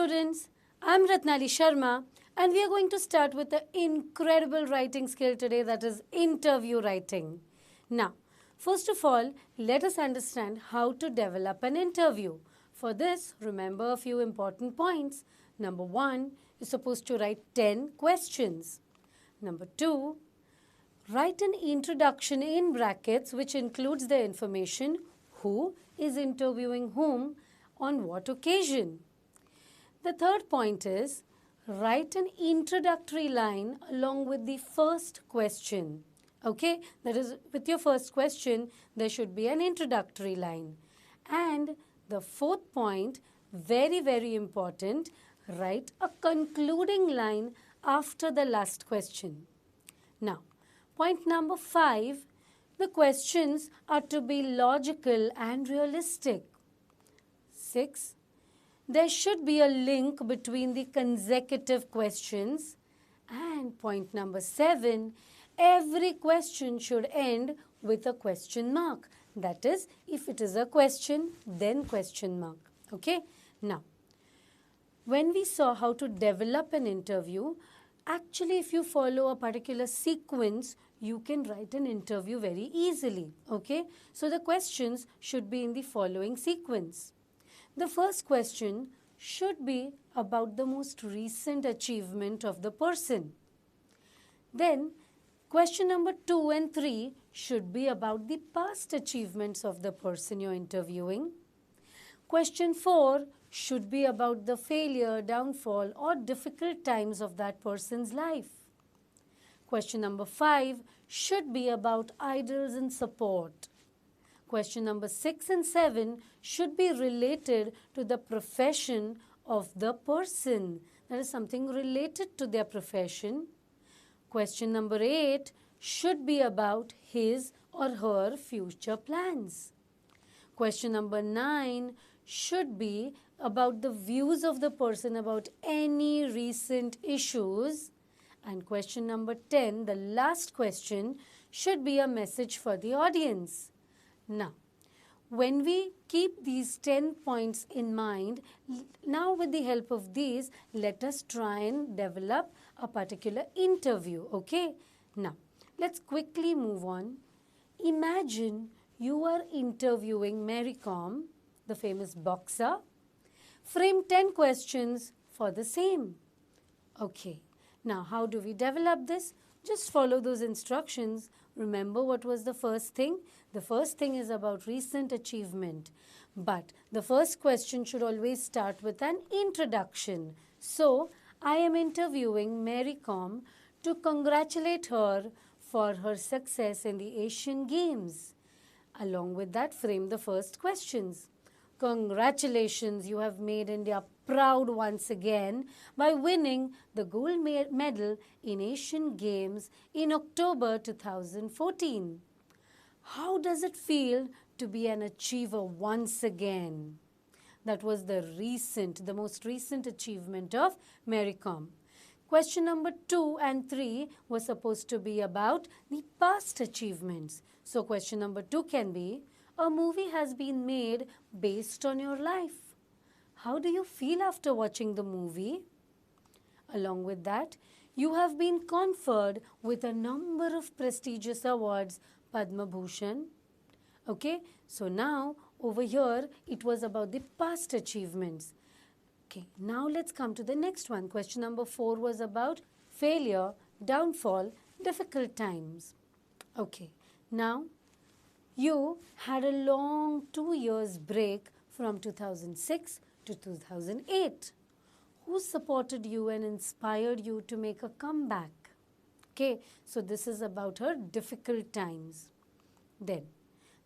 Students, I'm Ratnali Sharma and we are going to start with an incredible writing skill today, that is interview writing. Now, first of all, let us understand how to develop an interview. For this, remember a few important points. Number 1, you're supposed to write 10 questions. Number 2, write an introduction in brackets which includes the information who is interviewing whom on what occasion. The third point is write an introductory line along with the first question. Okay, that is, with your first question, there should be an introductory line. And the fourth point, very, very important, write a concluding line after the last question. Now, point number 5, the questions are to be logical and realistic. 6, there should be a link between the consecutive questions. And point number 7, every question should end with a question mark. That is, if it is a question, then question mark. Okay? Now, when we saw how to develop an interview, actually if you follow a particular sequence, you can write an interview very easily. Okay? So the questions should be in the following sequence. The first question should be about the most recent achievement of the person. Then, question number 2 and 3 should be about the past achievements of the person you're interviewing. Question 4 should be about the failure, downfall, or difficult times of that person's life. Question number 5 should be about idols and support. Question number 6 and 7 should be related to the profession of the person. That is something related to their profession. Question number 8 should be about his or her future plans. Question number 9 should be about the views of the person about any recent issues. And question number 10, the last question, should be a message for the audience. Now, when we keep these 10 points in mind, now with the help of these, let us try and develop a particular interview, okay? Now, let's quickly move on. Imagine you are interviewing Mary Kom, the famous boxer. Frame 10 questions for the same. Okay, now how do we develop this? Just follow those instructions. Remember what was the first thing? The first thing is about recent achievement. But the first question should always start with an introduction. So, I am interviewing Mary Kom to congratulate her for her success in the Asian Games. Along with that, frame the first questions. Congratulations, you have made India proud once again by winning the gold medal in Asian Games in October 2014. How does it feel to be an achiever once again? That was the most recent achievement of Mary Kom. Question number 2 and 3 was supposed to be about the past achievements. So question number 2 can be, a movie has been made based on your life. How do you feel after watching the movie? Along with that, you have been conferred with a number of prestigious awards, Padma Bhushan. Okay, so now over here it was about the past achievements. Okay, now let's come to the next one. Question number 4 was about failure, downfall, difficult times. Okay, now you had a long 2 years break from 2006 to 2008. Who supported you and inspired you to make a comeback? Okay, so this is about her difficult times. Then,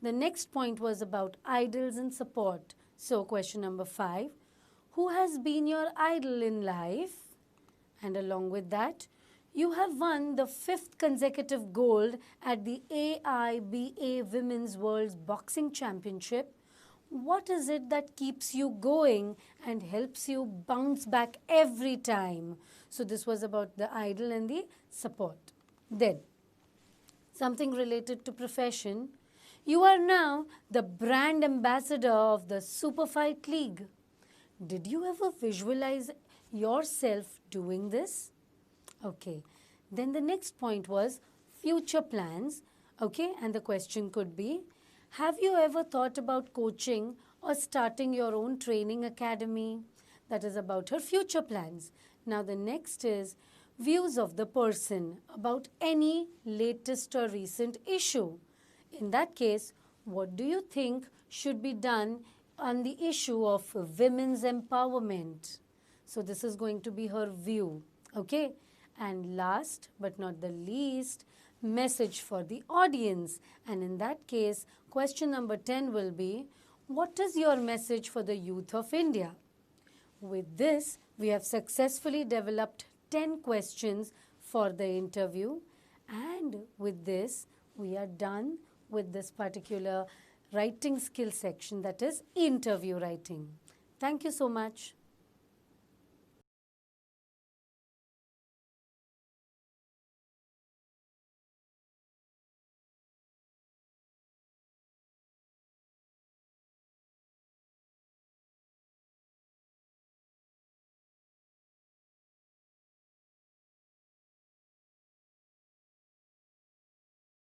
the next point was about idols and support. So, question number 5, who has been your idol in life? And along with that, you have won the 5th consecutive gold at the AIBA Women's World Boxing Championship. What is it that keeps you going and helps you bounce back every time? So this was about the idol and the support. Then, something related to profession. You are now the brand ambassador of the Super Fight League. Did you ever visualize yourself doing this? Okay. Then the next point was future plans. Okay. And the question could be, have you ever thought about coaching or starting your own training academy? That is about her future plans. Now the next is views of the person about any latest or recent issue. In that case, what do you think should be done on the issue of women's empowerment? So this is going to be her view. Okay. And last but not the least, message for the audience. And in that case, question number 10 will be, what is your message for the youth of India? With this, we have successfully developed 10 questions for the interview. And with this, we are done with this particular writing skill section, that is interview writing. Thank you so much.